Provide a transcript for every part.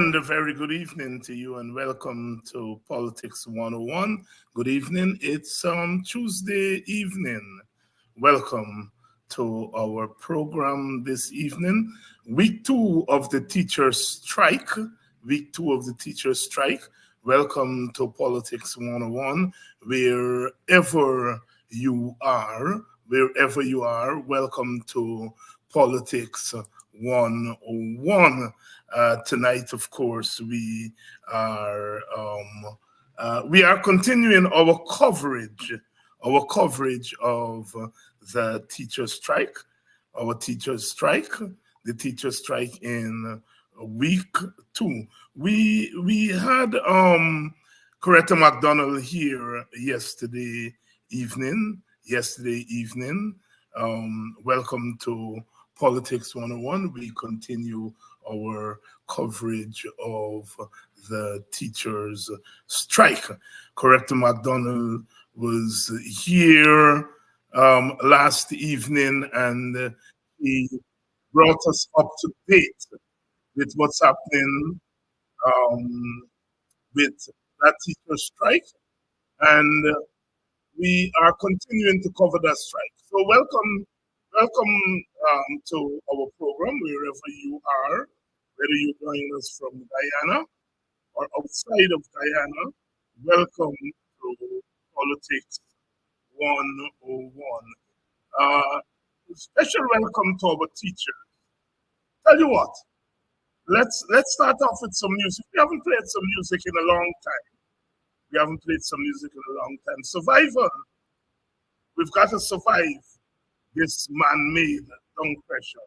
And a very good evening to you, and welcome to Politics 101. Good evening. It's Tuesday evening. Welcome to our program this evening. Week 2 of the teachers' strike. Week 2 of the teachers' strike. Welcome to Politics 101. Wherever you are, welcome to Politics 101. Tonight, of course, we are continuing our coverage of the teacher strike, the teacher strike in week 2. We had Coretta McDonald here yesterday evening. Welcome to Politics 101. We continue our coverage of the teachers' strike. Coretta McDonald was here last evening, and he brought us up to date with what's happening with that teacher strike, and we are continuing to cover that strike. So welcome to our program, wherever you are, whether you're joining us from Guyana or outside of Guyana. Welcome to Politics 101. Special welcome to our teachers. Tell you what, let's start off with some music. We haven't played some music in a long time. Survival. We've got to survive this man-made tongue pressure.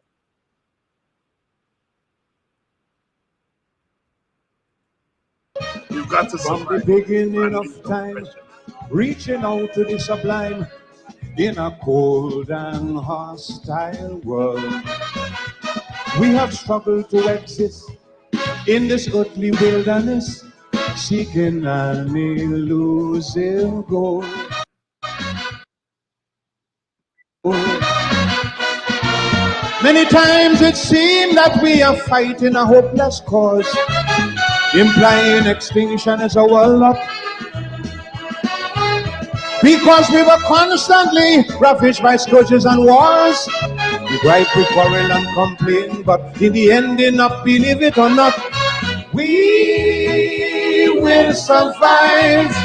You've got to survive. From the beginning of time, reaching out to the sublime in a cold and hostile world. We have struggled to exist in this earthly wilderness, seeking an elusive goal. Many times it seemed that we are fighting a hopeless cause, implying extinction is our lot. Because we were constantly ravaged by scourges and wars. We gripe, we quarrel and complain, but in the ending up, believe it or not, we will survive.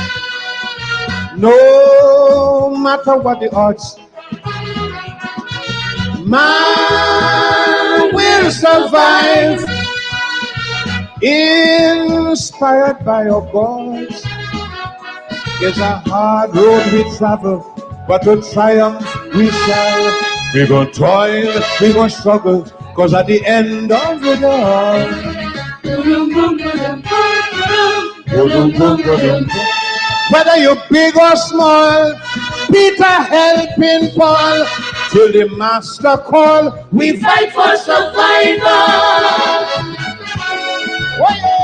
No matter what the odds, man will survive. Inspired by our gods. It's a hard road we travel, but to triumph we shall. We gon' toil, we gon' struggle, cause at the end of it all, whether you're big or small, Peter helping Paul, till the master call, we fight for survival. Oh, yeah.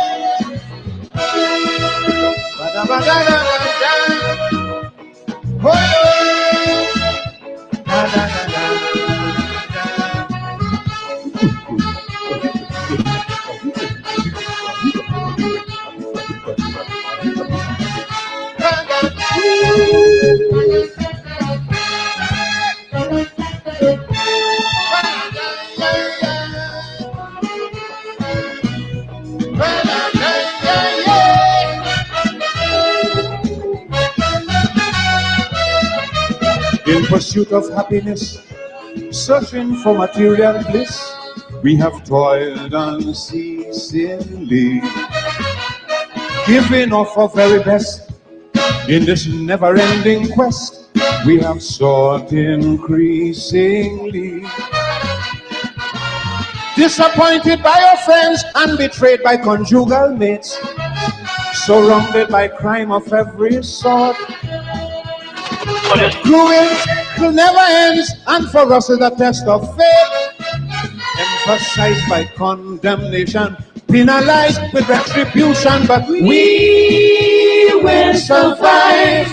In pursuit of happiness, searching for material bliss, we have toiled unceasingly, giving off our very best. In this never-ending quest, we have sought increasingly. Disappointed by our friends and betrayed by conjugal mates, surrounded by crime of every sort. Cruelty never ends, and for us is a test of faith, emphasized by condemnation, penalized with retribution, but we will survive.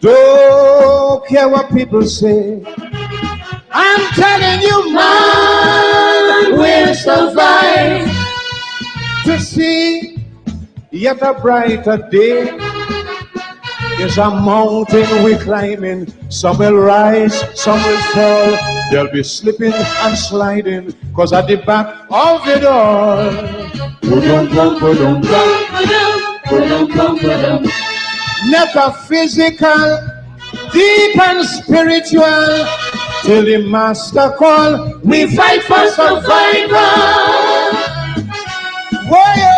Don't care what people say, I'm telling you, man will survive. to see yet a brighter day. There's a mountain we're climbing. Some will rise, some will fall. They'll be slipping and sliding, cause at the back of it all, metaphysical, deep and spiritual, till the master call, we fight for survival. Whoa, yeah.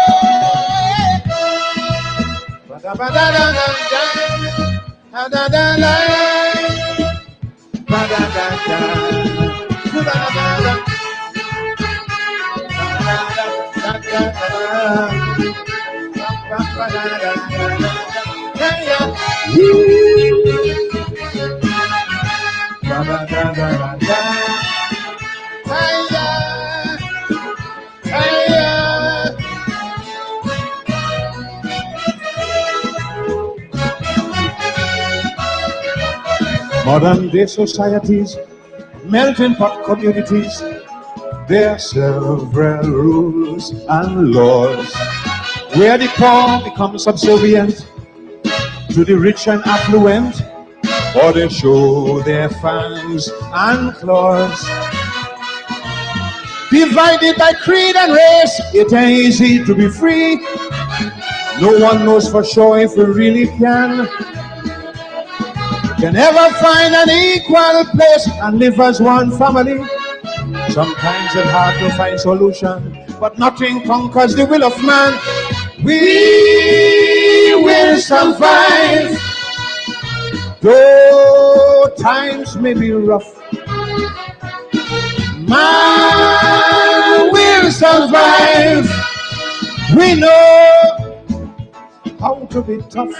Modern day societies, melting pot communities, there are several rules and laws where the poor become subservient to the rich and affluent, or they show their fangs and claws. Divided by creed and race, it ain't easy to be free. No one knows for sure if we really can ever find an equal place and live as one family. Sometimes it's hard to find solution, but nothing conquers the will of man. We will survive, though times may be rough. Man will survive. We know how to be tough.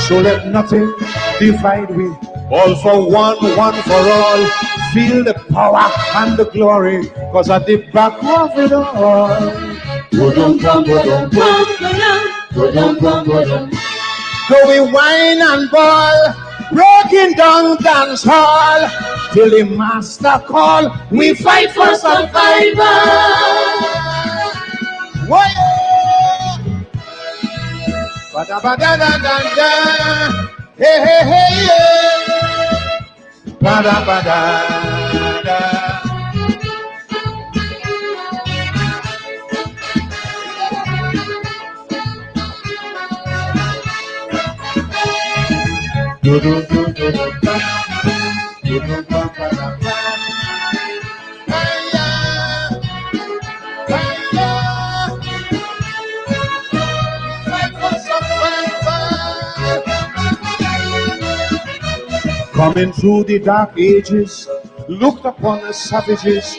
So let nothing divide we. All for one, one for all. Feel the power and the glory, cause at the back of it all, going wine and ball, broken down dance hall, till the master call, we fight for survival. Whoa! Ba-da-ba-da-da-da-da. Hey, hey, hey, yeah. Ba-da-ba-da-da. Coming through the dark ages, looked upon the savages,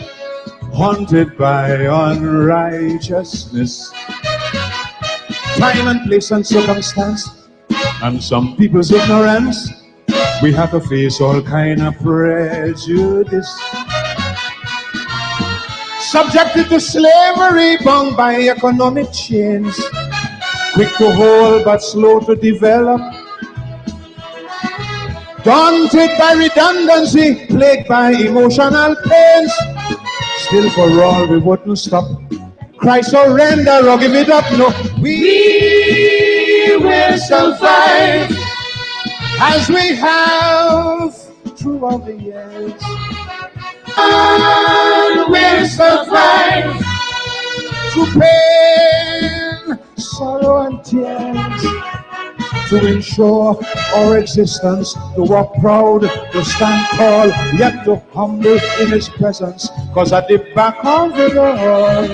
haunted by unrighteousness. Time and place and circumstance, and some people's ignorance, we have to face all kind of prejudice. Subjected to slavery, bound by economic chains, quick to hold but slow to develop. Daunted by redundancy, plagued by emotional pains, still for all we wouldn't stop. Cry surrender or give it up, no. We will survive as we have throughout the years. And we'll survive through pain, sorrow and tears, to ensure our existence, to walk proud, to stand tall, yet to humble in his presence, cause at the back of it all,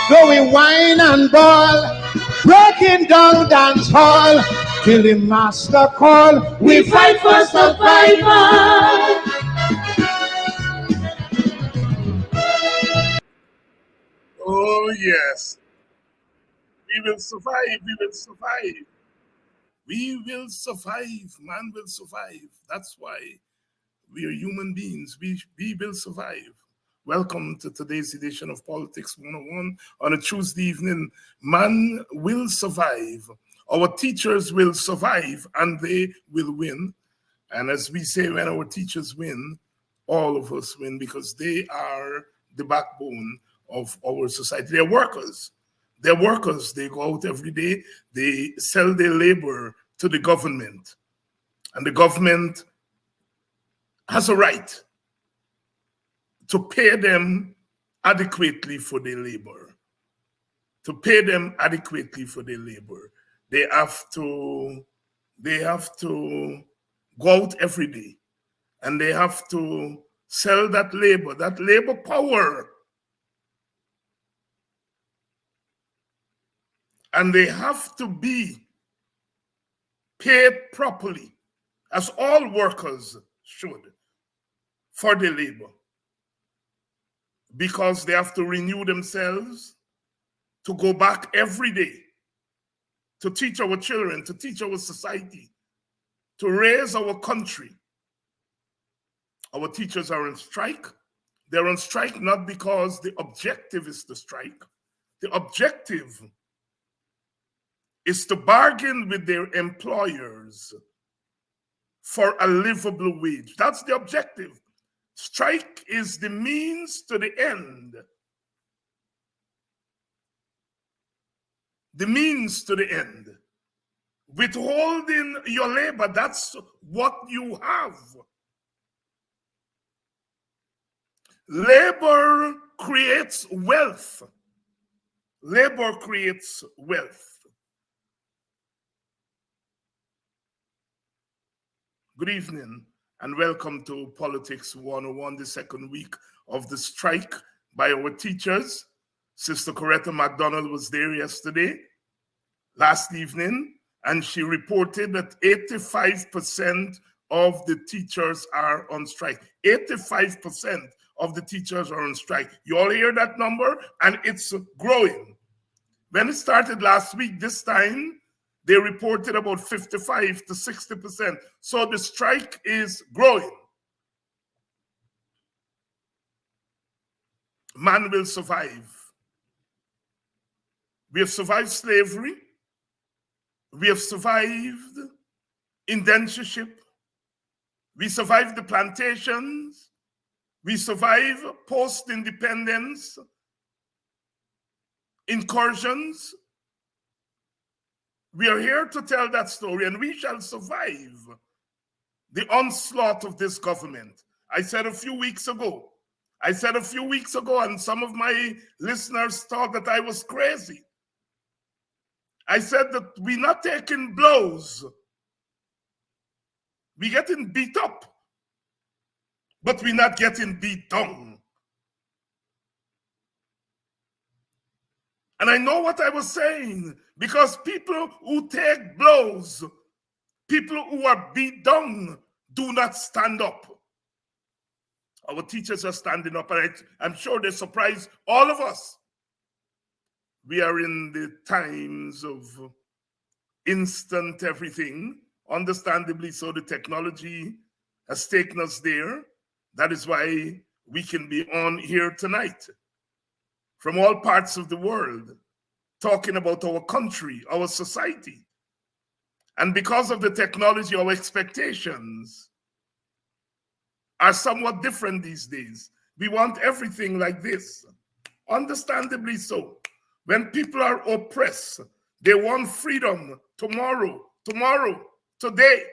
going wine and ball, breaking down dance hall, till the master call, we fight for survival. Oh, yes. We will survive. We will survive. We will survive. Man will survive. That's why we are human beings. We will survive. Welcome to today's edition of Politics 101 on a Tuesday evening. Man will survive. Our teachers will survive and they will win. And as we say, when our teachers win, all of us win, because they are the backbone of our society. They're workers. They're workers. They go out every day. They sell their labor to the government. And the government has a right to pay them adequately for their labor. To pay them adequately for their labor. They have to go out every day, and they have to sell that labor power. And they have to be paid properly, as all workers should, for their labor. Because they have to renew themselves, to go back every day, to teach our children, to teach our society, to raise our country. Our teachers are on strike. They're on strike not because the objective is to strike. The objective is to bargain with their employers for a livable wage. That's the objective. Strike is the means to the end. The means to the end. Withholding your labor, that's what you have. Labor creates wealth. Labor creates wealth. Good evening and welcome to Politics 101, the second week of the strike by our teachers. Sister Coretta McDonald was there last evening, and she reported that 85% of the teachers are on strike. 85% of the teachers are on strike. You all hear that number? And it's growing. When it started last week, this time, they reported about 55 to 60%. So the strike is growing. Man will survive. We have survived slavery. We have survived indentureship. We survived the plantations. We survived post-independence incursions. We are here to tell that story, and we shall survive the onslaught of this government. I said a few weeks ago, and some of my listeners thought that I was crazy. I said that we're not taking blows. We're getting beat up, but we're not getting beat down. And I know what I was saying, because people who take blows, people who are beat down, do not stand up. Our teachers are standing up, and I'm sure they surprise all of us. We are in the times of instant everything. Understandably so, the technology has taken us there. That is why we can be on here tonight from all parts of the world, talking about our country, our society. And because of the technology, our expectations are somewhat different these days. We want everything like this. Understandably so. When people are oppressed, they want freedom tomorrow, today.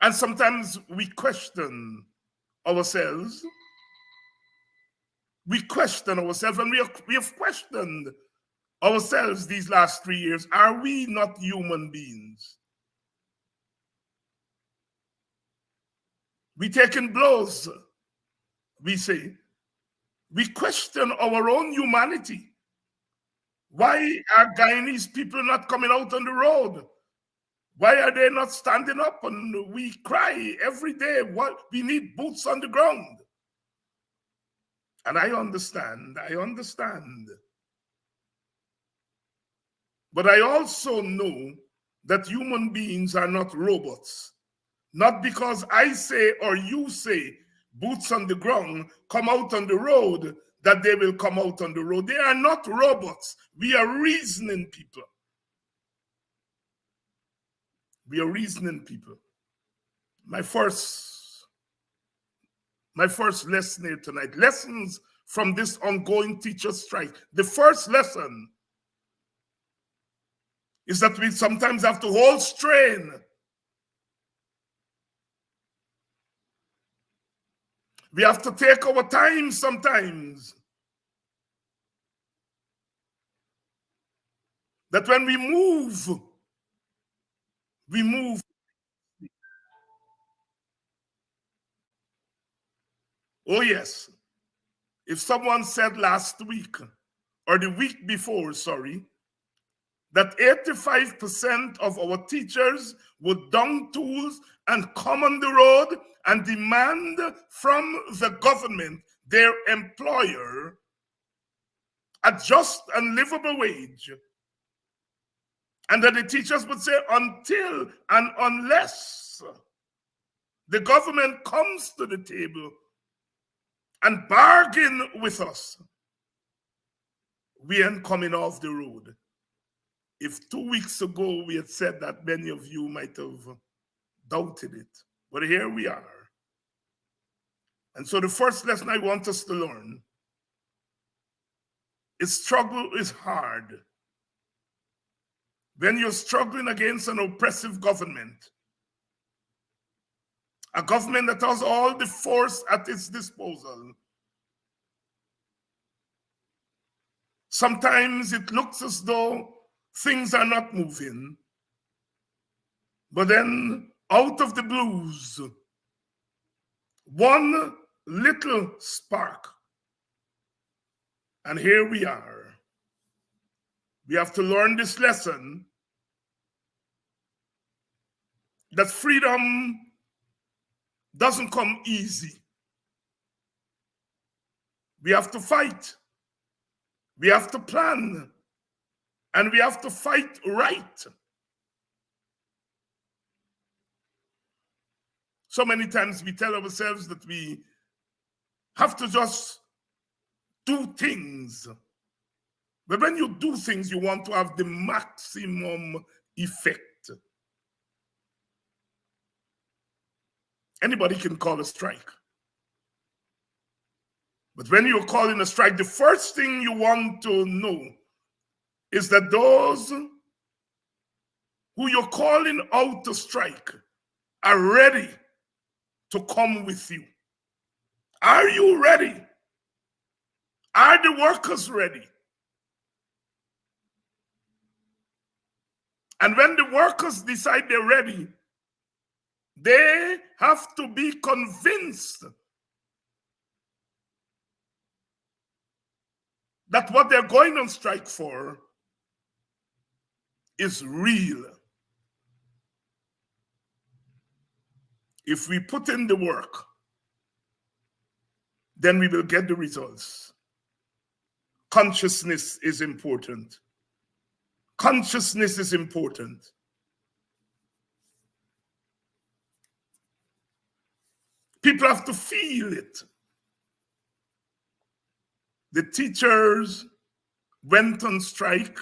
And sometimes we question ourselves. We question ourselves, and we have questioned ourselves these last 3 years. Are we not human beings? We taking blows, we say. We question our own humanity. Why are Guyanese people not coming out on the road? Why are they not standing up? And we cry every day, what we need boots on the ground. And I understand. But I also know that human beings are not robots. Not because I say or you say, boots on the ground, come out on the road, that they will come out on the road. They are not robots. We are reasoning people. We are reasoning people. My first lesson here tonight, lessons from this ongoing teacher strike. The first lesson is that we sometimes have to hold strain. We have to take our time sometimes. That when we move. Oh yes. If someone said last week, or the week before, sorry, that 85% of our teachers would down tools and come on the road and demand from the government, their employer, a just and livable wage. And that the teachers would say, until and unless the government comes to the table and bargain with us, we ain't coming off the road. If 2 weeks ago we had said that, many of you might have doubted it. But here we are. And so the first lesson I want us to learn is struggle is hard. When you're struggling against an oppressive government, a government that has all the force at its disposal, sometimes it looks as though things are not moving. But then out of the blues, one little spark, and here we are. We have to learn this lesson that freedom doesn't come easy. We have to fight. We have to plan. And we have to fight right. So many times we tell ourselves that we have to just do things. But when you do things, you want to have the maximum effect. Anybody can call a strike. But when you're calling a strike, the first thing you want to know is that those who you're calling out to strike are ready to come with you. Are you ready? Are the workers ready? And when the workers decide they're ready, they have to be convinced that what they're going on strike for is real. If we put in the work, then we will get the results. Consciousness is important. Consciousness is important. People have to feel it. The teachers went on strike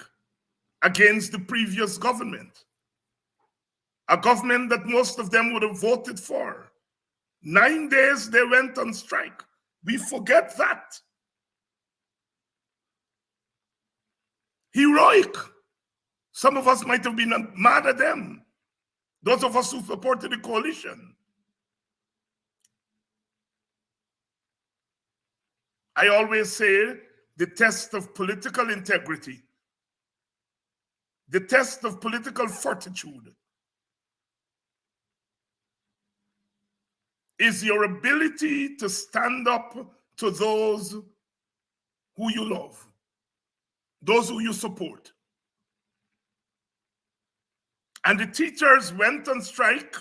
against the previous government, a government that most of them would have voted for. 9 days they went on strike. We forget that. Heroic. Some of us might have been mad at them. Those of us who supported the coalition. I always say the test of political integrity, the test of political fortitude, is your ability to stand up to those who you love, those who you support. And the teachers went on strike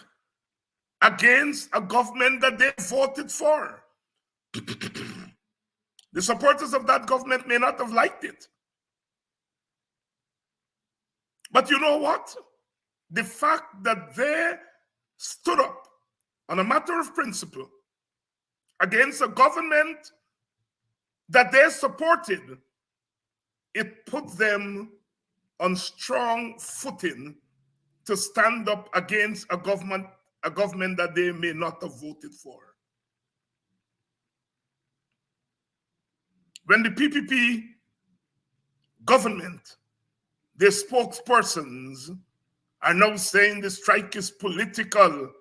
against a government that they voted for. The supporters of that government may not have liked it. But you know what? The fact that they stood up on a matter of principle against a government that they supported, it put them on strong footing to stand up against a government a government that they may not have voted for. When the PPP government, their spokespersons are now saying the strike is political.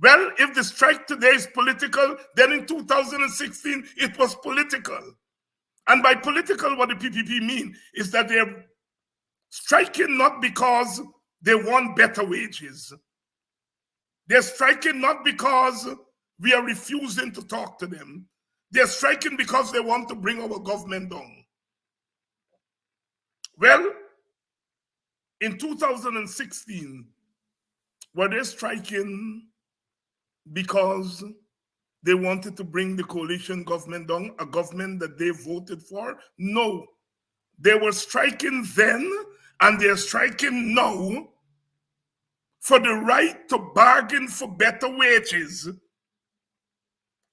Well, if the strike today is political, then in 2016 it was political. And by political, what the PPP mean is that they're striking not because they want better wages. They're striking not because we are refusing to talk to them. They're striking because they want to bring our government down. Well, in 2016, were they striking because they wanted to bring the coalition government down, a government that they voted for? No. They were striking then, and they're striking now for the right to bargain for better wages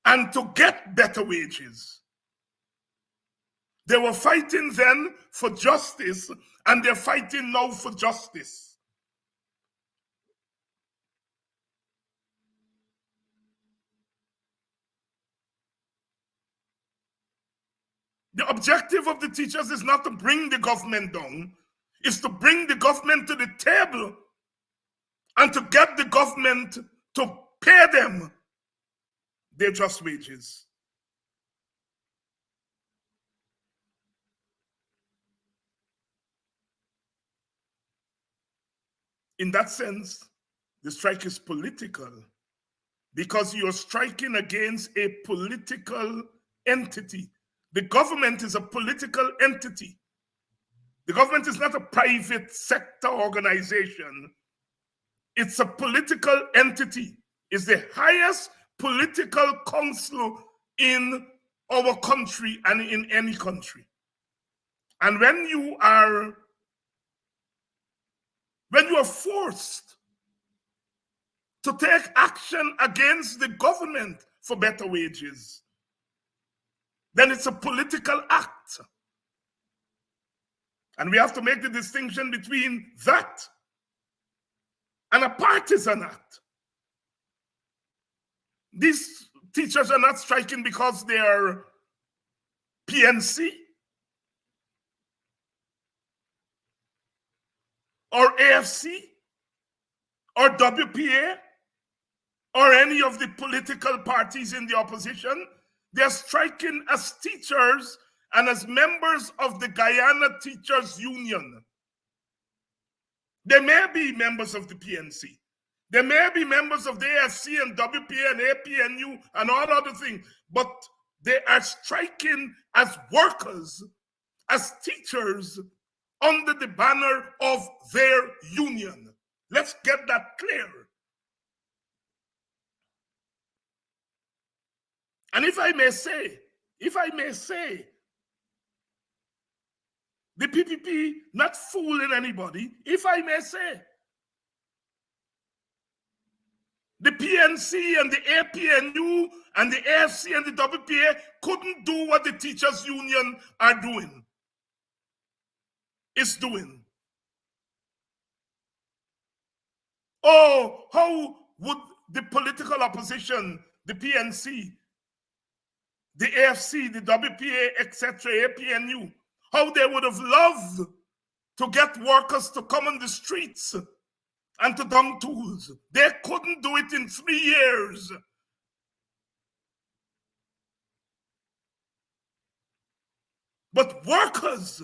and to get better wages. They were fighting then for justice, and they're fighting now for justice. The objective of the teachers is not to bring the government down, it's to bring the government to the table and to get the government to pay them their just wages. In that sense, the strike is political because you're striking against a political entity. The government is a political entity. The government is not a private sector organization. It's a political entity. It's the highest political council in our country and in any country. And when you are forced to take action against the government for better wages, then it's a political act. And we have to make the distinction between that and a partisan act. These teachers are not striking because they are PNC or AFC or WPA or any of the political parties in the opposition. They're striking as teachers and as members of the Guyana Teachers Union. They may be members of the PNC. They may be members of the AFC and WPA and APNU and all other things, but they are striking as workers, as teachers, under the banner of their union. Let's get that clear. And if I may say, the PPP not fooling anybody, if I may say, the PNC and the APNU and the AFC and the WPA couldn't do what the teachers union are doing. It's doing. Oh, how would the political opposition, the PNC, the AFC, the WPA, etc., APNU, how they would have loved to get workers to come on the streets and to dump tools. They couldn't do it in 3 years. But workers,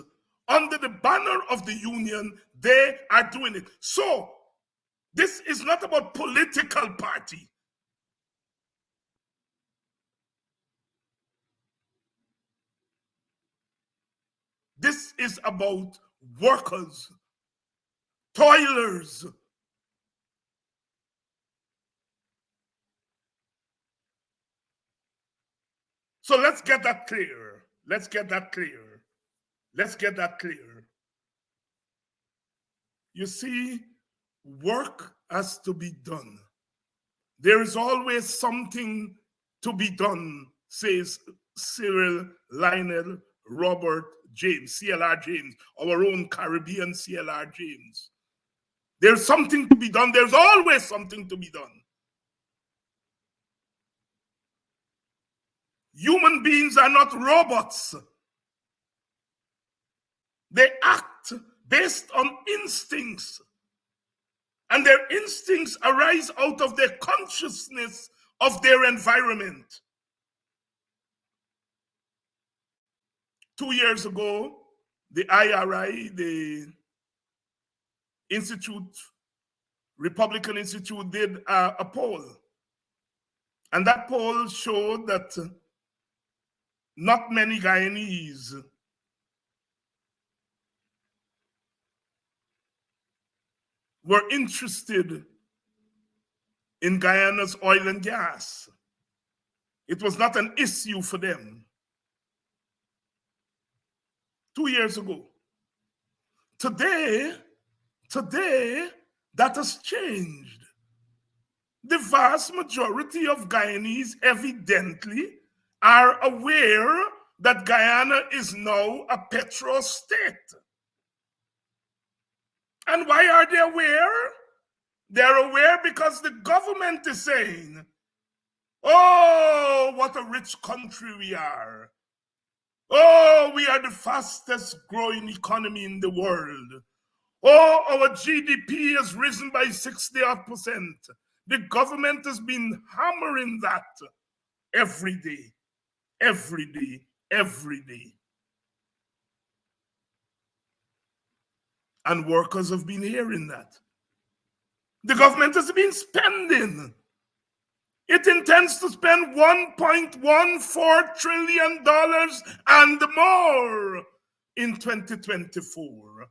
under the banner of the union, they are doing it. So, this is not about political party. This is about workers, toilers. So let's get that clear. Let's get that clear. Let's get that clear. You see, work has to be done. There is always something to be done, says Cyril Lionel Robert James, CLR James, our own Caribbean CLR James. There's something to be done. There's always something to be done. Human beings are not robots. They act based on instincts. And their instincts arise out of their consciousness of their environment. 2 years ago, the IRI, the Republican Institute, did a poll. And that poll showed that not many Guyanese were interested in Guyana's oil and gas. It was not an issue for them 2 years ago. Today, that has changed. The vast majority of Guyanese evidently are aware that Guyana is now a petro state. And why are they aware? They're aware because the government is saying, oh, what a rich country we are. Oh, we are the fastest growing economy in the world. Oh, our GDP has risen by 60%. The government has been hammering that every day, every day, every day. And workers have been hearing that. The government has been spending. It intends to spend $1.14 trillion and more in 2024.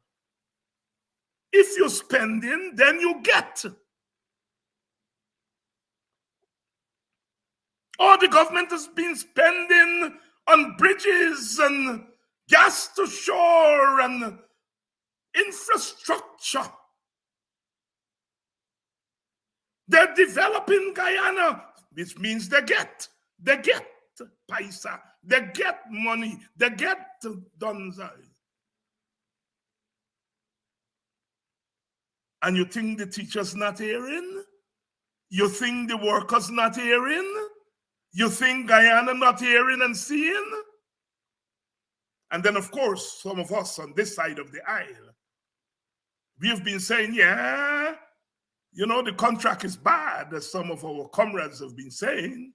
If you're spending, then you get. Oh, the government has been spending on bridges and gas to shore and infrastructure. They're developing Guyana, which means they get paisa, they get money, they get donzai. And you think the teachers not hearing? You think the workers not hearing? You think Guyana not hearing and seeing? And then, of course, some of us on this side of the aisle, we've been saying, yeah, you know, the contract is bad, as some of our comrades have been saying,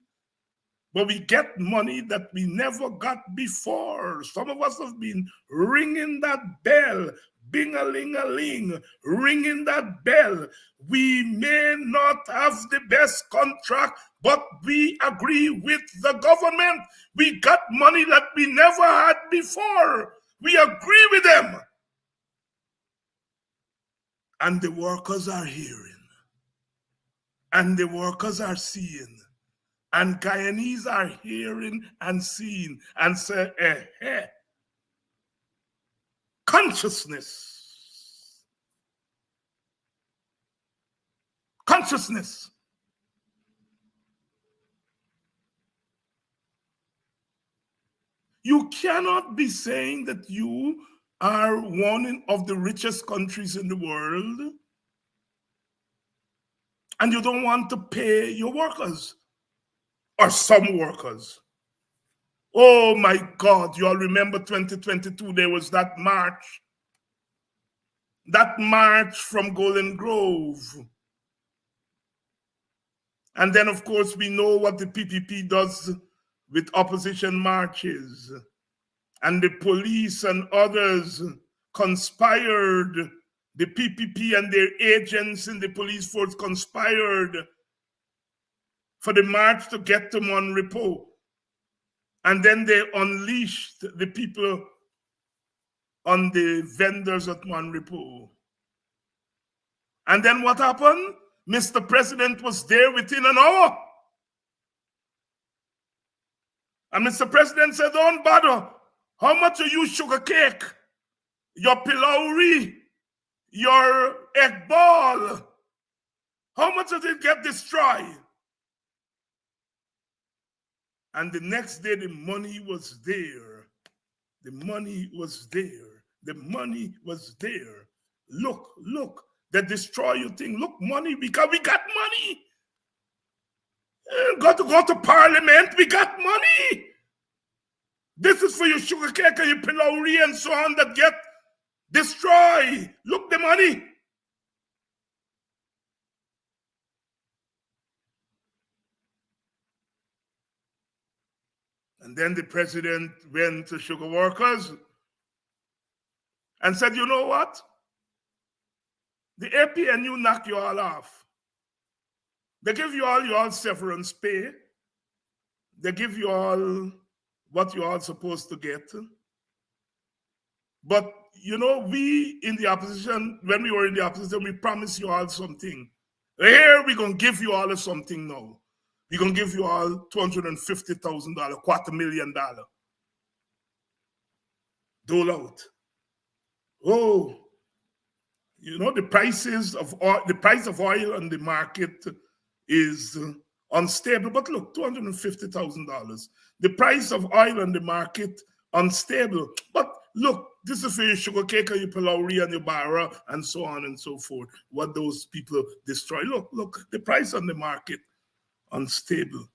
but we get money that we never got before. Some of us have been ringing that bell, bing-a-ling-a-ling, ringing that bell. We may not have the best contract, but we agree with the government. We got money that we never had before. We agree with them. And the workers are hearing. And the workers are seeing. And Guyanese are hearing and seeing and say, consciousness. Consciousness. You cannot be saying that you are one of the richest countries in the world and you don't want to pay your workers or some workers. Oh my God, you all remember 2022, there was that march from Golden Grove. And then, of course, we know what the PPP does with opposition marches. And the police and others conspired. The PPP and their agents in the police force conspired for the march to get to Monrepo. And then they unleashed the people on the vendors at Monrepo. And then what happened? Mr. President was there within an hour. And Mr. President said, don't bother. How much are you sugar cake? Your pilauri? Your egg ball? How much did it get destroyed? And the next day, the money was there. The money was there. The money was there. Look, they destroy your thing. Look, money, because we got money. Got to go to parliament, we got money. This is for your sugar cake and your pillory and so on that get destroyed. Look, the money. And then the president went to sugar workers and said, you know what? The APNU knock you all off. They give you all your severance pay. They give you all what you are supposed to get. But, you know, we in the opposition, when we were in the opposition, we promised you all something. Here, we're going to give you all something now. We're going to give you all $250,000, $250,000. Dole out. Oh, you know, the price of oil on the market is unstable. But look, $250,000. The price of oil on the market unstable. But look, this is for your sugar cake and your pillory and your barra and so on and so forth. What those people destroy. Look, the price on the market unstable.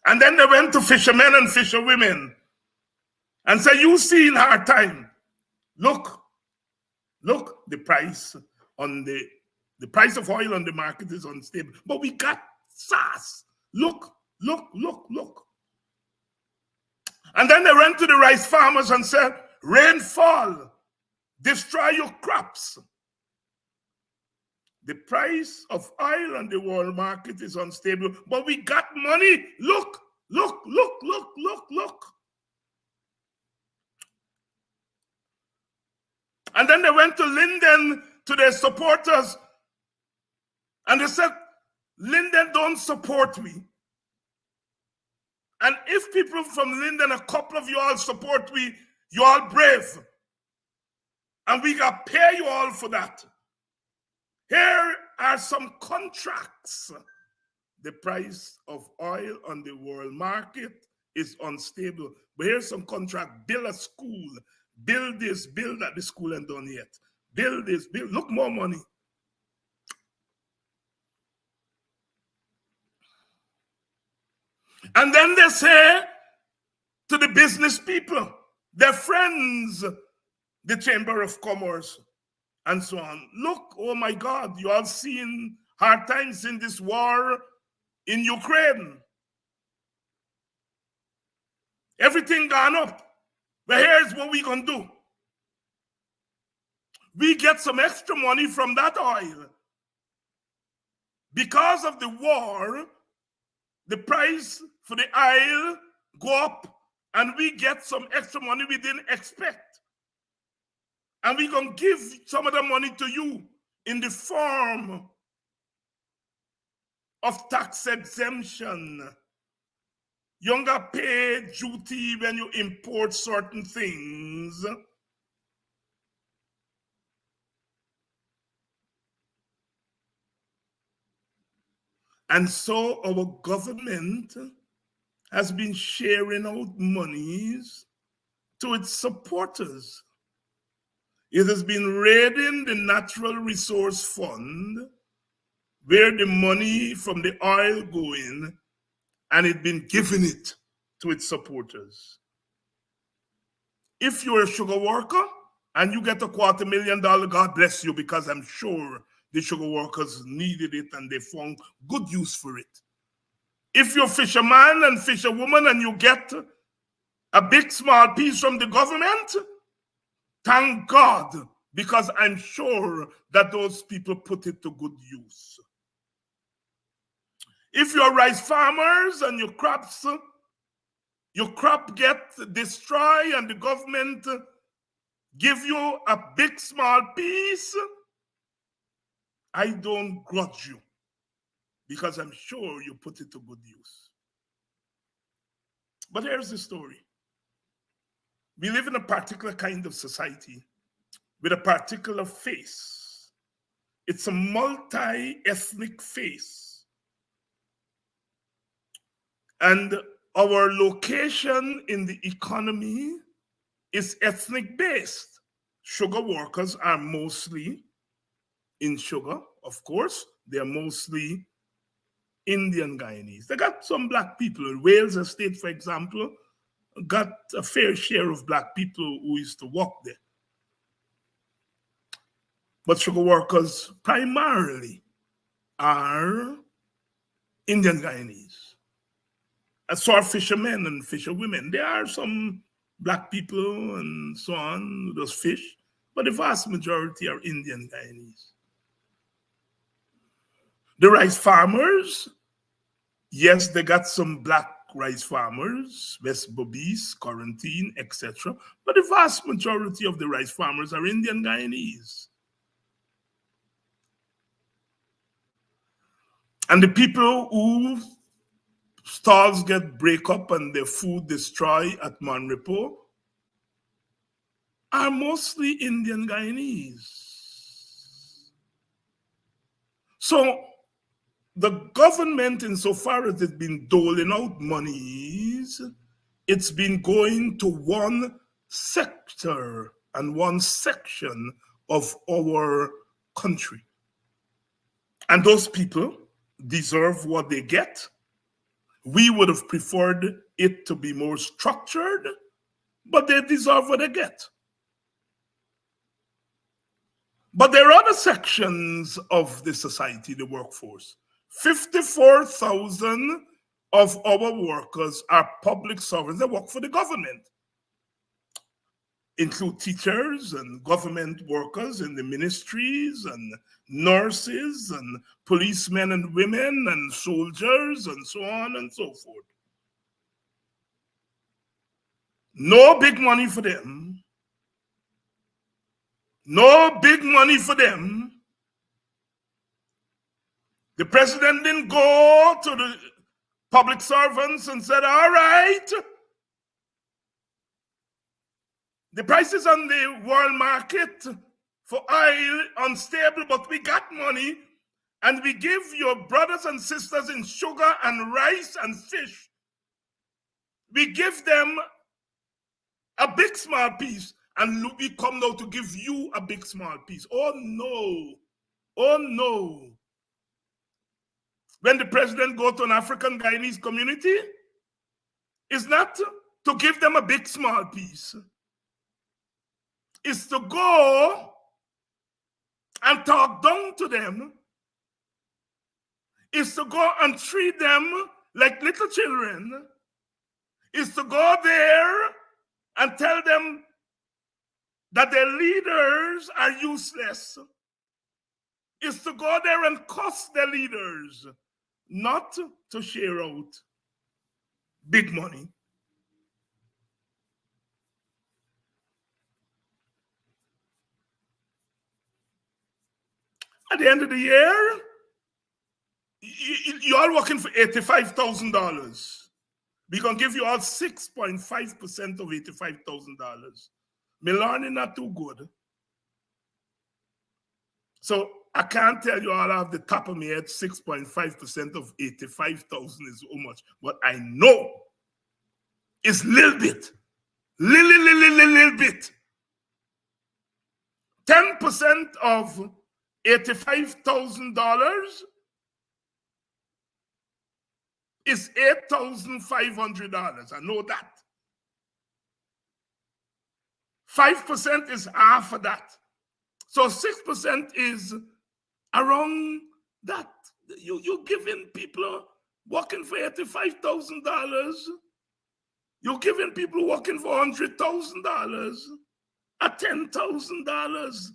And then they went to fishermen and fisherwomen and said, you see in hard time. Look, the price on the price of oil on the market is unstable. But we got SARS. Look. And then they went to the rice farmers and said, rainfall, destroy your crops. The price of oil on the world market is unstable, but we got money. Look. And then they went to Linden, to their supporters, and they said, Linden don't support me. And if people from Linden, a couple of you all support me, you all brave. And we got to pay you all for that. Here are some contracts. The price of oil on the world market is unstable. But here's some contract. Build a school. Build this, build that. The school ain't done yet. Build this, build. Look, more money. And then they say to the business people, their friends, the Chamber of Commerce, and so on. Look, oh my God, you all seen hard times in this war in Ukraine. Everything gone up. But here's what we're going to do. We get some extra money from that oil. Because of the war, the price for the oil go up, and we get some extra money we didn't expect. And we're going to give some of the money to you in the form of tax exemption. You don't got to pay duty when you import certain things. And so our government has been sharing out monies to its supporters. It has been raiding the Natural Resource Fund, where the money from the oil go in, and it's been giving it to its supporters. If you're a sugar worker and you get $250,000, God bless you, because I'm sure the sugar workers needed it and they found good use for it. If you're a fisherman and fisherwoman and you get a big small piece from the government, thank God, because I'm sure that those people put it to good use. If you're rice farmers and your crop gets destroyed and the government give you a big small piece, I don't grudge you, because I'm sure you put it to good use. But here's the story. We live in a particular kind of society with a particular face. It's a multi-ethnic face. And our location in the economy is ethnic based. Sugar workers are mostly in sugar, of course. They're mostly Indian Guyanese. They got some black people. In Wales Estate, for example, got a fair share of black people who used to work there. But sugar workers primarily are Indian Guyanese. And so are fishermen and fisherwomen. There are some black people and so on who does fish, but the vast majority are Indian Guyanese. The rice farmers, yes, they got some black rice farmers, West Bobis, Quarantine, etc. But the vast majority of the rice farmers are Indian Guyanese. And the people who stalls get break up and their food destroyed at Monrepo are mostly Indian Guyanese. So the government, insofar as it's been doling out monies, it's been going to one sector and one section of our country. And those people deserve what they get. We would have preferred it to be more structured, but they deserve what they get. But there are other sections of the society, the workforce. 54,000 of our workers are public servants. They work for the government. Include teachers and government workers in the ministries and nurses and policemen and women and soldiers and so on and so forth. No big money for them. No big money for them. The president didn't go to the public servants and said, all right, the prices on the world market for oil unstable, but we got money and we give your brothers and sisters in sugar and rice and fish, we give them a big small piece, and we come now to give you a big small piece. Oh no, oh no. When the president go to an African Guyanese community, it's not to give them a big small piece. It's to go and talk down to them. It's to go and treat them like little children. It's to go there and tell them that their leaders are useless. It's to go there and cuss their leaders, not to share out big money. At the end of the year, you all working for $85,000. We're going to give you all 6.5% of $85,000. My learning not too good. So I can't tell you all off the top of my head 6.5% of 85,000 is how much. But I know it's little bit. Little bit. 10% of $85,000 is $8,500. I know that. 5% is half of that. So 6% is around that. You're giving people working for $85,000. You're giving people working for $100,000 at $10,000.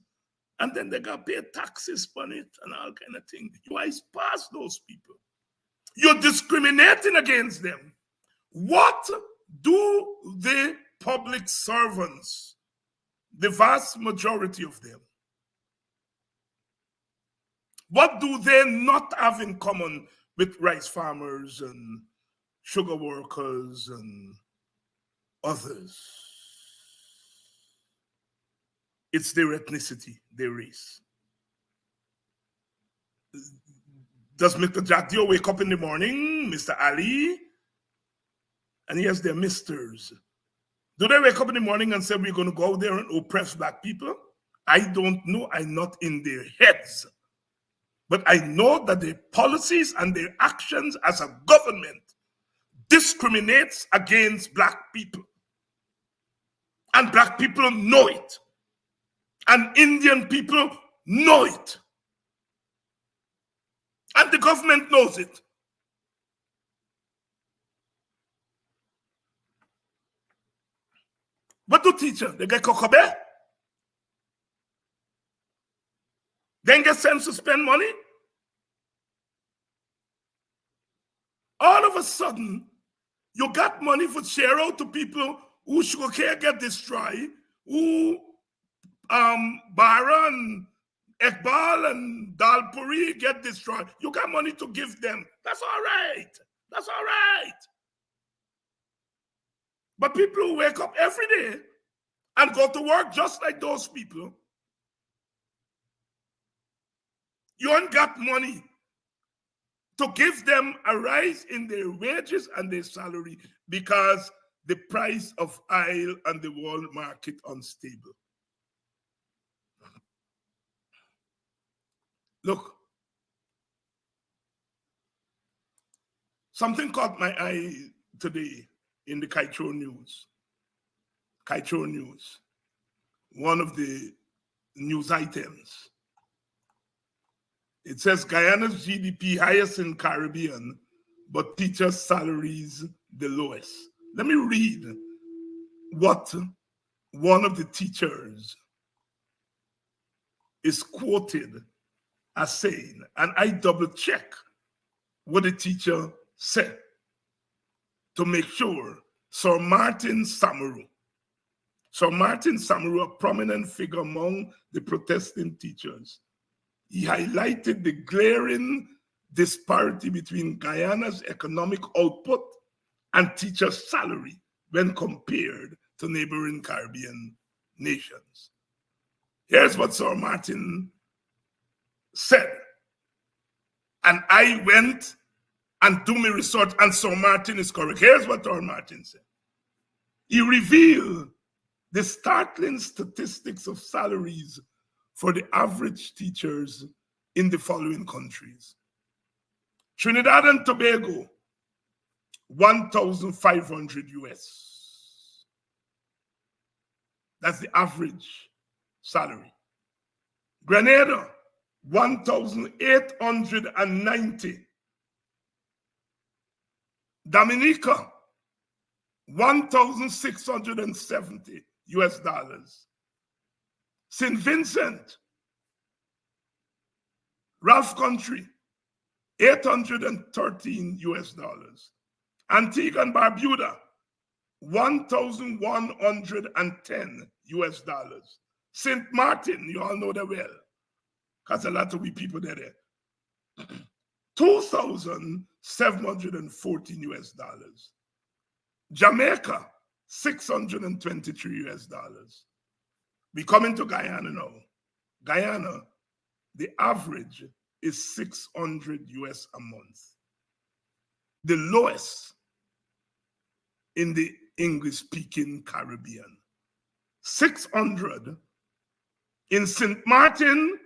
And then they got to pay taxes on it and all kind of things. You guys pass those people. You're discriminating against them. What do the public servants, the vast majority of them, what do they not have in common with rice farmers and sugar workers and others? It's their ethnicity, their race. Does Mr. Jack Dio wake up in the morning, Mr. Ali? And yes, they're misters. Do they wake up in the morning and say, we're going to go out there and oppress black people? I don't know. I'm not in their heads. But I know that their policies and their actions as a government discriminates against black people. And black people know it. And Indian people know it. And the government knows it. What do teachers? They get kokobe? Then get sent to spend money? All of a sudden, you got money for share out to people who sugarcane get destroyed, who Bara and Ekbal and Dalpuri get destroyed. You got money to give them. That's all right. That's all right. But people who wake up every day and go to work just like those people, you ain't got money to give them a rise in their wages and their salary because the price of oil and the world market unstable. Look, something caught my eye today in the Kaitro News. Kaitro News, one of the news items. It says Guyana's GDP highest in Caribbean, but teachers' salaries the lowest. Let me read what one of the teachers is quoted as saying, and I double check what the teacher said to make sure. Sir Martin Samaru, a prominent figure among the protesting teachers, he highlighted the glaring disparity between Guyana's economic output and teachers' salary when compared to neighboring Caribbean nations. Here's what Sir Martin said. And I went and do my research, and Sir Martin is correct. Here's what Sir Martin said. He revealed the startling statistics of salaries for the average teachers in the following countries. Trinidad and Tobago, 1,500 US. That's the average salary. Grenada, 1,890. Dominica, 1,670 US dollars. St. Vincent, Ralph Country, 813 US dollars. Antigua and Barbuda, 1,110 US dollars. St. Martin, you all know that well, because a lot of we people there. 2,714 US dollars. Jamaica, 623 US dollars. We coming to Guyana now. Guyana, the average is 600 US a month. The lowest in the English-speaking Caribbean. 600 in St. Martin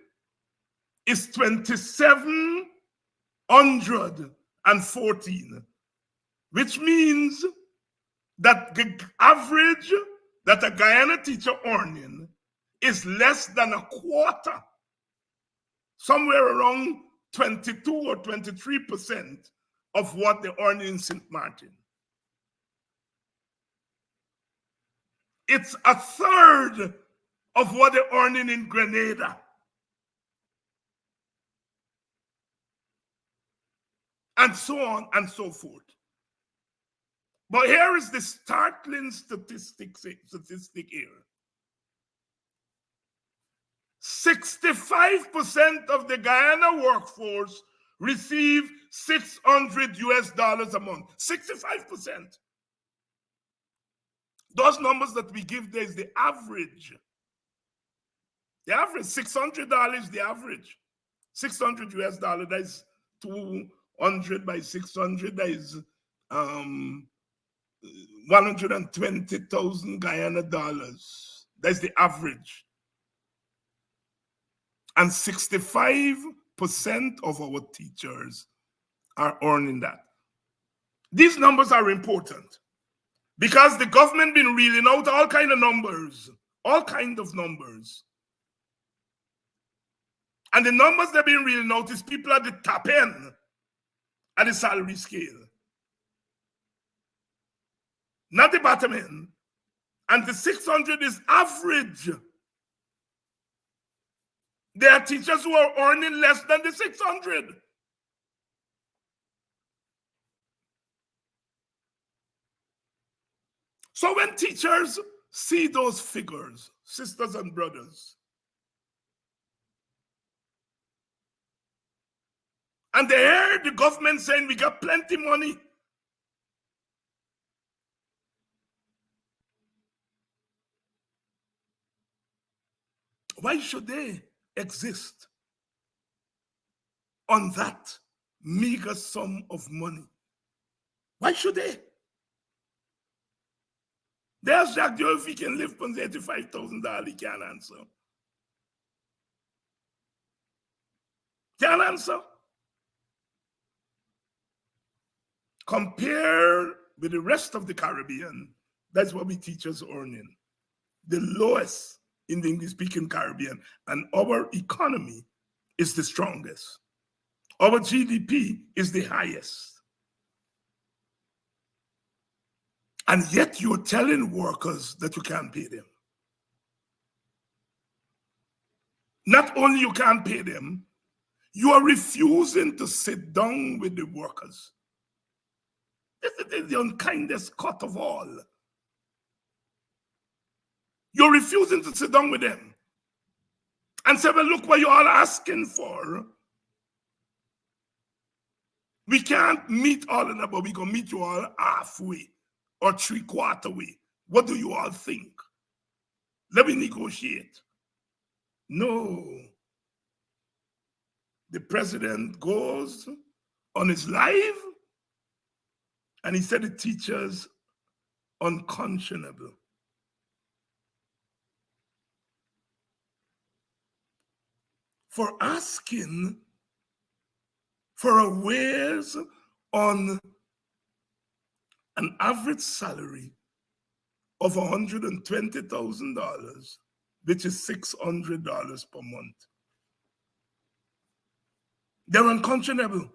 is 2,714, which means that the average that a Guyana teacher earning is less than a quarter, somewhere around 22 or 23% of what they earn in St. Martin. It's a third of what they're earning in Grenada. And so on and so forth. But here is the startling statistic here. 65% of the Guyana workforce receive 600 US dollars a month. 65%. Those numbers that we give there is the average. The average, $600 the average. 600 US dollars, that is 200 by 600, that is 120,000 Guyana dollars. That's the average. And 65% of our teachers are earning that. These numbers are important Because the government been reeling out all kind of numbers. And the numbers they've been reeling out is people at the top end of the salary scale. Not the bottom end. And the 600 is average. There are teachers who are earning less than the 600. So when teachers see those figures, sisters and brothers, and they hear the government saying we got plenty money, why should they exist on that meager sum of money? Why should they? There's Jacques Joe, if he can live on $85,000, he can't answer. Can't answer. Compare with the rest of the Caribbean, that's what we teachers earning. The lowest in the English-speaking Caribbean, and our economy is the strongest. Our GDP is the highest. And yet you're telling workers that you can't pay them. Not only you can't pay them, you are refusing to sit down with the workers. This is the unkindest cut of all. You're refusing to sit down with them and say, well, look what you're all asking for. We can't meet all of that, but we're going to meet you all halfway or three-quarter way. What do you all think? Let me negotiate. No. The president goes on his live and he said the teachers unconscionable. For asking for a raise on an average salary of $120,000, which is $600 per month. They're unconscionable.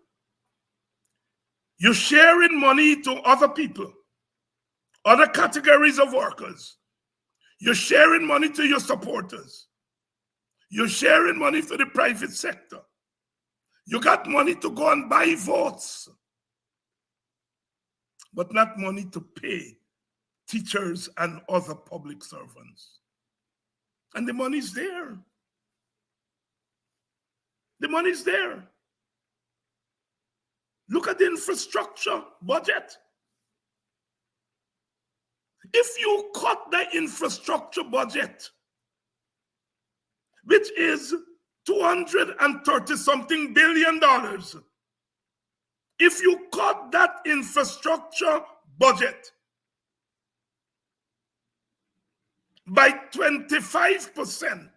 You're sharing money to other people, other categories of workers. You're sharing money to your supporters. You're sharing money for the private sector. You got money to go and buy votes, but not money to pay teachers and other public servants. And the money's there. The money's there. Look at the infrastructure budget. If you cut the infrastructure budget, which is $230-something billion, if you cut that infrastructure budget by 25%,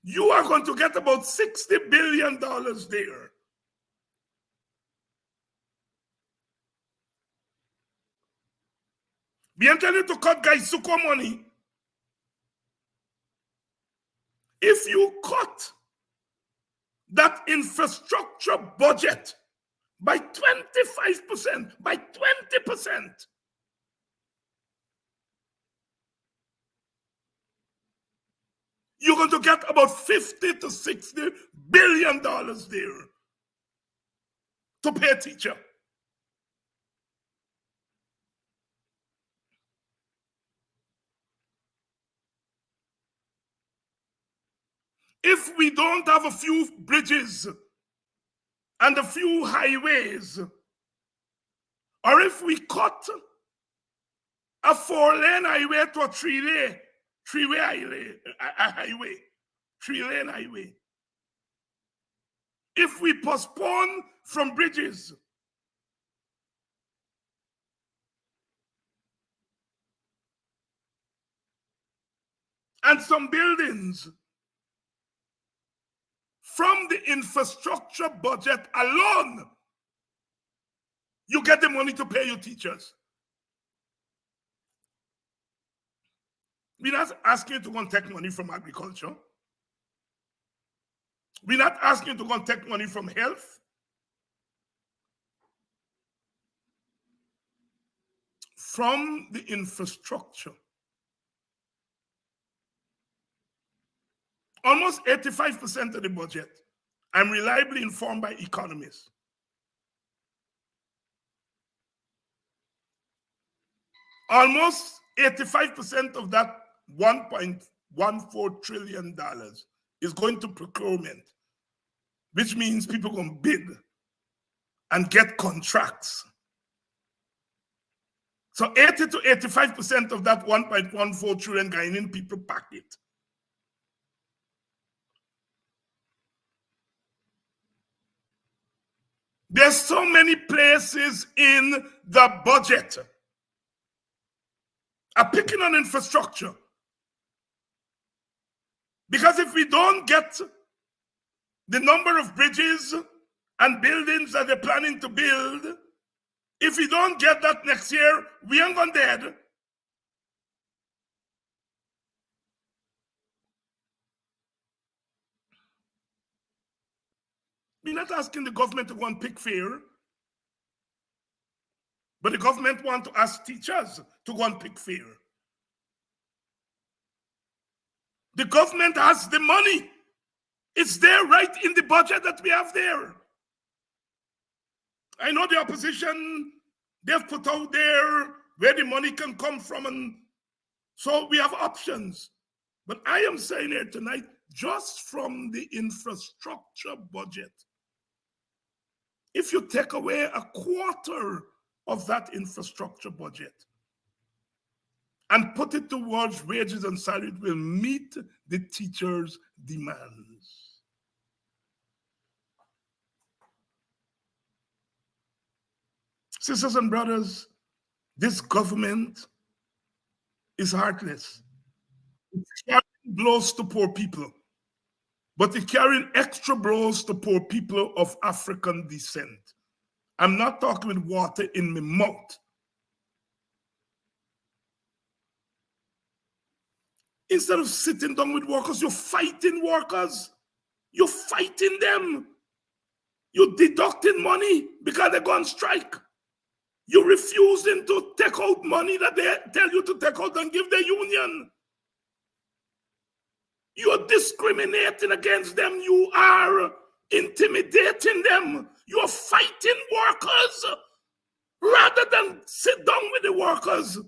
you are going to get about $60 billion there. We intended to cut Gaisuko money. If you cut that infrastructure budget by 25%, by 20%, you're going to get about $50 to $60 billion there to pay a teacher. If we don't have a few bridges and a few highways, or if we cut a 4-lane highway to a 3-lane highway, if we postpone from bridges, and some buildings, from the infrastructure budget alone, You get the money to pay your teachers. We're not asking you to go and take money from agriculture. We're not asking you to go and take money from health. From the infrastructure. Almost 85% of the budget, I'm reliably informed by economists, almost 85% of that $1.14 trillion is going to procurement, which means people going to bid and get contracts. So 80 to 85% of that 1.14 trillion going in people's pocket. There's so many places in the budget are picking on infrastructure. Because if we don't get the number of bridges and buildings that they're planning to build, if we don't get that next year, we ain't gone dead. We're not asking the government to go and pick fair, but the government want to ask teachers to go and pick fair. The government has the money. It's there right in the budget that we have there. I know the opposition, they've put out there where the money can come from, and so we have options. But I am saying here tonight, just from the infrastructure budget, if you take away a quarter of that infrastructure budget and put it towards wages and salary, it will meet the teachers' demands. Sisters and brothers, this government is heartless. It's carrying blows to poor people, but it's carrying extra blows to poor people of African descent. I'm not talking with water in my mouth. Instead of sitting down with workers, you're fighting workers. You're fighting them. You're deducting money because they go on strike. You're refusing to take out money that they tell you to take out and give the union. You're discriminating against them. You are intimidating them. You're fighting workers rather than sit down with the workers.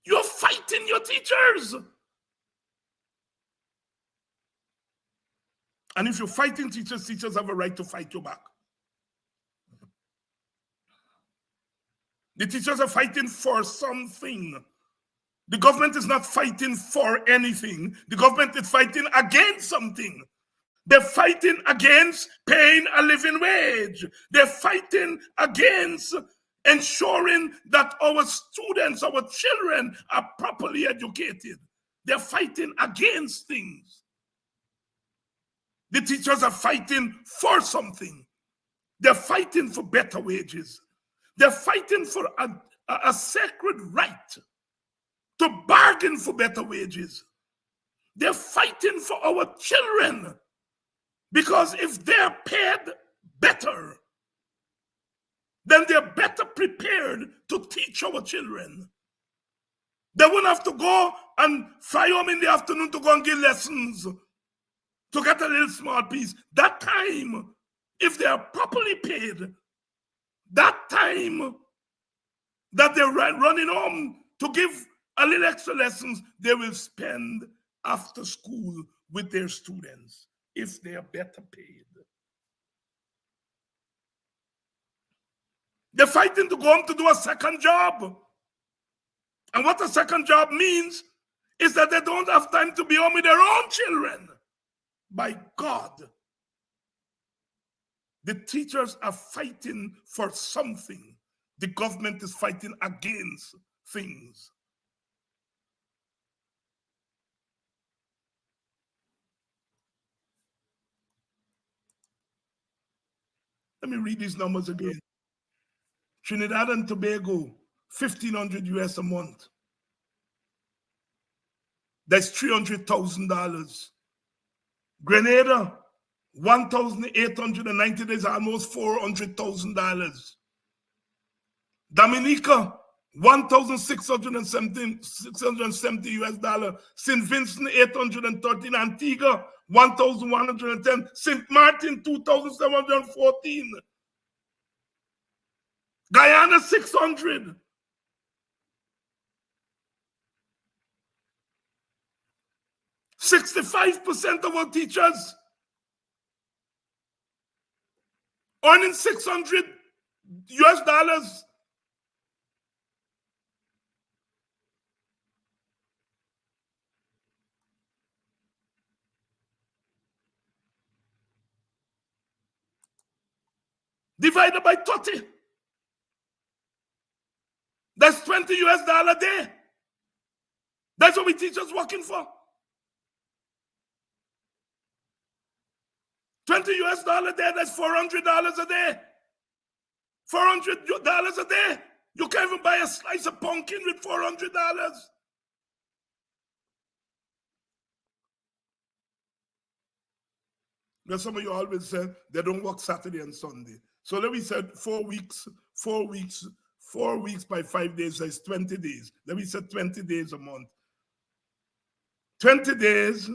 You're fighting your teachers. And if you're fighting teachers, teachers have a right to fight you back. The teachers are fighting for something. The government is not fighting for anything. The government is fighting against something. They're fighting against paying a living wage. They're fighting against ensuring that our students, our children are properly educated. They're fighting against things. The teachers are fighting for something. They're fighting for better wages. They're fighting for a sacred right to bargain for better wages. They're fighting for our children, because if they're paid better, then they're better prepared to teach our children. They won't have to go and fly home in the afternoon to go and give lessons to get a little small piece. That time, if they are properly paid, that time that they're running home to give a little extra lessons, they will spend after school with their students if they are better paid. They're fighting to go home to do a second job. And what a second job means is that they don't have time to be home with their own children. By God, the teachers are fighting for something. The government is fighting against things. Let me read these numbers again. Trinidad and Tobago, $1,500 a month. That's $300,000. Grenada, 1,890 days, almost $400,000. Dominica, $1,670. St. Vincent, 813. Antigua, 1,110. St. Martin, 2,714. Guyana, 600. $65% of our teachers earning $600. Divided by 30. That's $20 a day. That's what we teachers working for. $20 a day, that's $400 a day. $400 a day. You can't even buy a slice of pumpkin with $400. Now, some of you always say they don't work Saturday and Sunday. So let me say 4 weeks by 5 days, that's 20 days. Let me say 20 days a month. 20 days,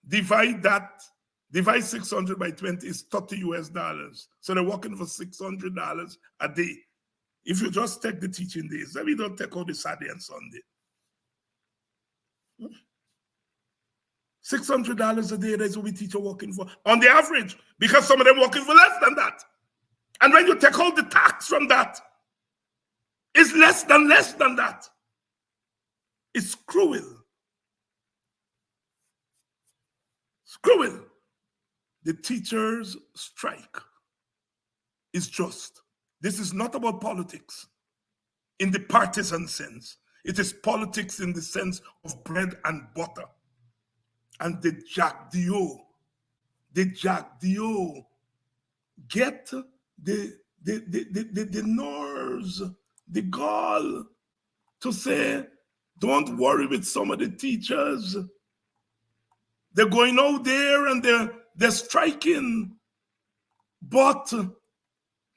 divide 600 by 20 is $30. So they're working for $600 a day. If you just take the teaching days, let me don't take all the Saturday and Sunday. $600 a day, that's what we teacher working for. On the average, because some of them working for less than that. And when you take all the tax from that, it's less than that. It's cruel. It's cruel. The teachers' strike is just. This is not about politics in the partisan sense. It is politics in the sense of bread and butter. And the Jack Dio get the nerves, the gall to say, don't worry with some of the teachers. They're going out there and they're striking, but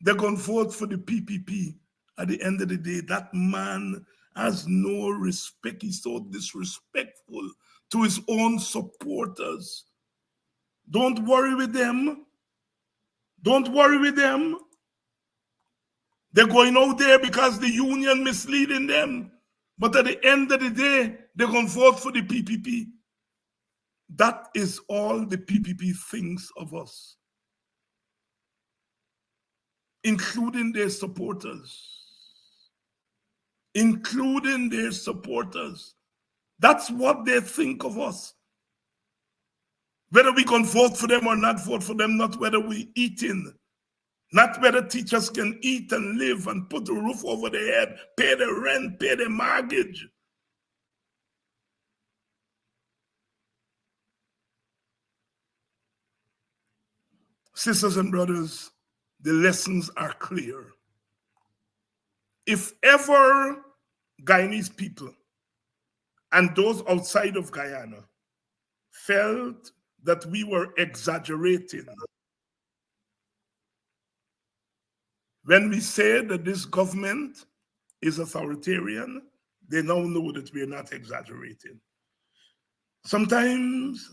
they're going to vote for the PPP. At the end of the day, that man has no respect. He's so disrespectful to his own supporters. Don't worry with them. Don't worry with them. They're going out there because the union misleading them. But at the end of the day, they're going to vote for the PPP. That is all the PPP thinks of us, including their supporters. Including their supporters. That's what they think of us. Whether we can vote for them or not vote for them, not whether we eating, not whether teachers can eat and live and put a roof over their head, pay their rent, pay their mortgage. Sisters and brothers, the lessons are clear. If ever Guyanese people and those outside of Guyana felt that we were exaggerating when we say that this government is authoritarian, they now know that we are not exaggerating. Sometimes,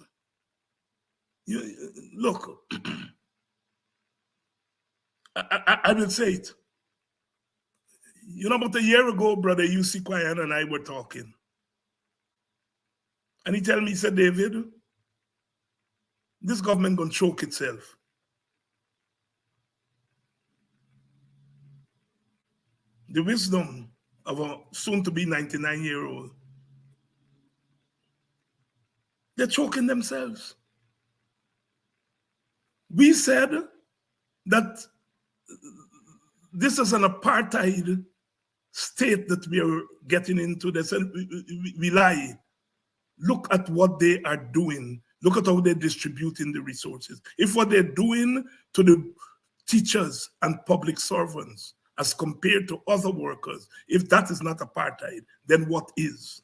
look, I will say it. You know, about a year ago, Brother UC Kwayan and I were talking. And he told me, he said, David, this government gonna choke itself. The wisdom of a soon-to-be 99-year-old. They're choking themselves. We said that this is an apartheid state that we are getting into. They said we lie. Look at what they are doing. Look at how they're distributing the resources. If what they're doing to teachers and public servants as compared to other workers, if that is not apartheid, then what is?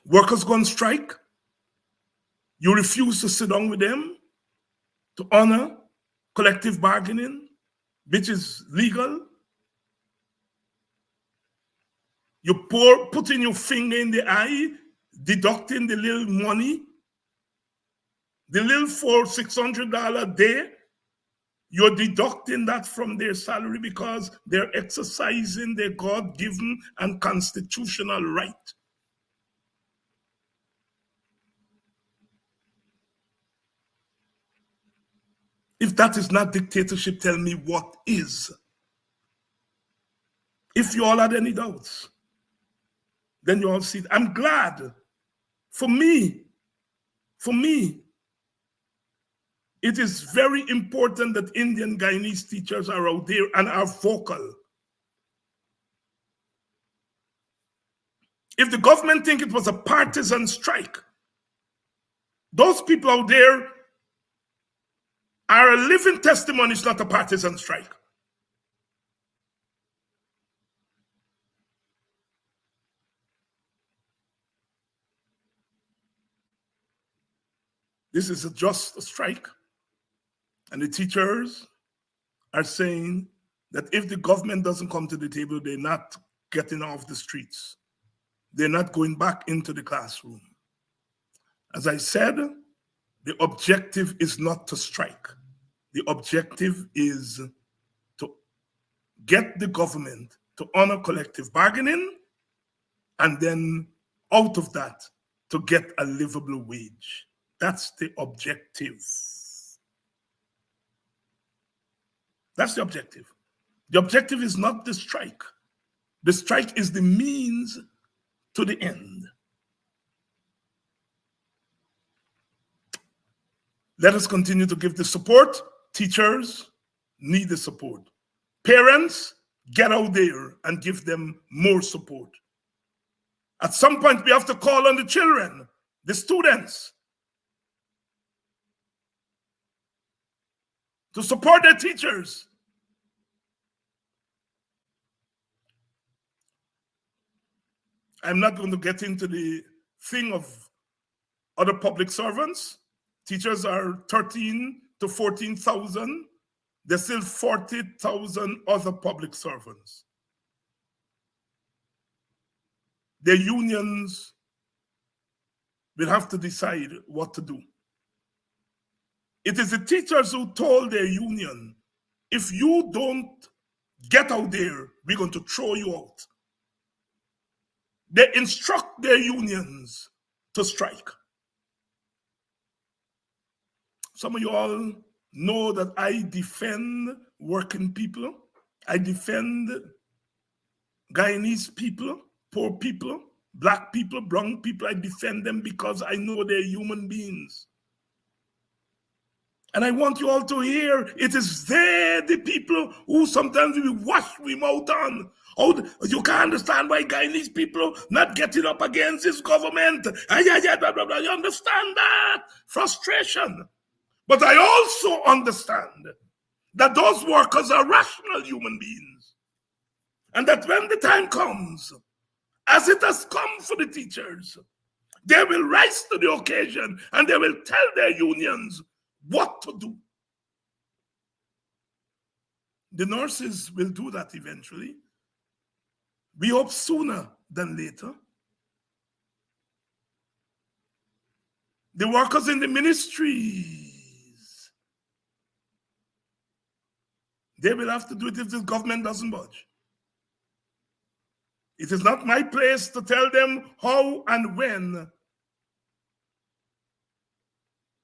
Workers go on strike. You refuse to sit down with them to honor collective bargaining, which is legal. You putting your finger in the eye, deducting the little money, the little $600 a day. You're deducting that from their salary because they're exercising their God-given and constitutional right. If that is not dictatorship, tell me what is. If you all had any doubts, then you all see it. I'm glad. For me, it is very important that Indian Guyanese teachers are out there and are vocal. If the government think it was a partisan strike, those people out there are a living testimony it's not a partisan strike. This is just a strike. And the teachers are saying that if the government doesn't come to the table, they're not getting off the streets. They're not going back into the classroom. As I said, the objective is not to strike. The objective is to get the government to honor collective bargaining, and then out of that, to get a livable wage. That's the objective. That's the objective. The objective is not the strike. The strike is the means to the end. Let us continue to give the support. Teachers need the support. Parents, get out there and give them more support. At some point, we have to call on the children, the students, to support their teachers. I'm not going to get into the thing of other public servants. Teachers are 13 to 14,000. There's still 40,000 other public servants. Their unions will have to decide what to do. It is the teachers who told their union, if you don't get out there, we're going to throw you out. They instruct their unions to strike. Some of you all know that I defend working people. I defend Guyanese people, poor people, black people, brown people. I defend them because I know they're human beings. And I want you all to hear, it is they, the people who sometimes we wash we mouth on. Oh, you can't understand why Guyanese people not getting up against this government. Blah, blah, blah. You understand that? Frustration. But I also understand that those workers are rational human beings. And that when the time comes, as it has come for the teachers, they will rise to the occasion and they will tell their unions what to do. The nurses will do that eventually. We hope sooner than later. The workers in the ministries, they will have to do it if the government doesn't budge. It is not my place to tell them how and when.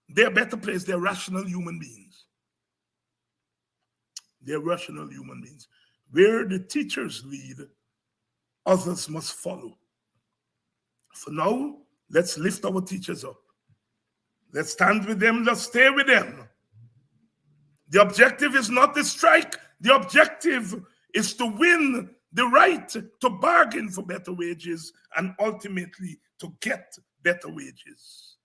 They're better placed. They're rational human beings. They're rational human beings. Where the teachers lead, others must follow. For now, let's lift our teachers up. Let's stand with them. Let's stay with them. The objective is not the strike. The objective is to win the right to bargain for better wages and ultimately to get better wages.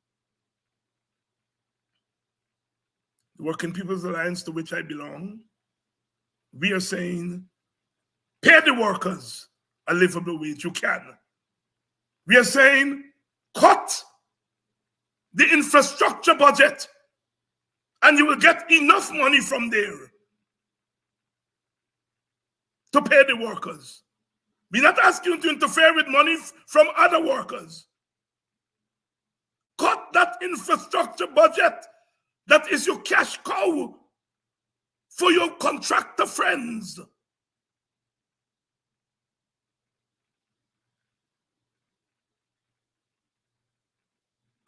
the Working People's Alliance, to which I belong, we are saying, pay the workers a livable wage. You can. We are saying, cut the infrastructure budget, and you will get enough money from there to pay the workers. We're not asking you to interfere with money from other workers. Cut that infrastructure budget that is your cash cow for your contractor friends.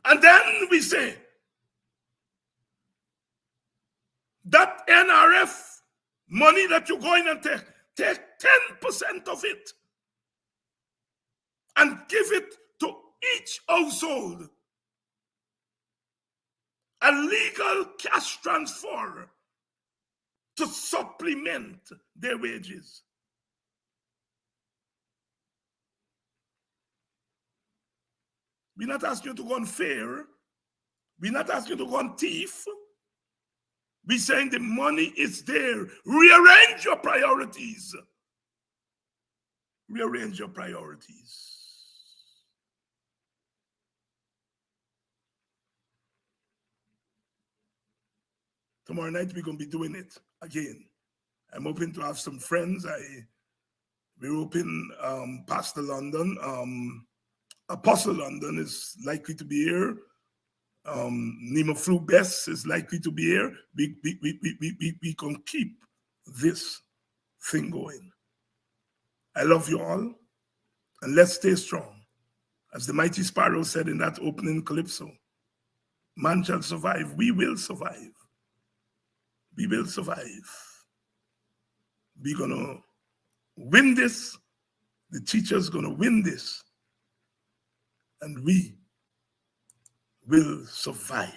And then we say that NRF money that you're going to take 10% of it and give it to each household. A legal cash transfer to supplement their wages. We're not asking you to go on fair. We're not asking you to go on thief. We're saying the money is there. Rearrange your priorities. Rearrange your priorities. Tomorrow night, we're going to be doing it again. I'm hoping to have some friends. We're hoping Pastor London, Apostle London is likely to be here. Nima Flu Bess is likely to be here. We can keep this thing going. I love you all, and let's stay strong. As the mighty Sparrow said in that opening calypso, man shall survive, we will survive. We will survive. We're going to win this. The teacher's going to win this. And we will survive.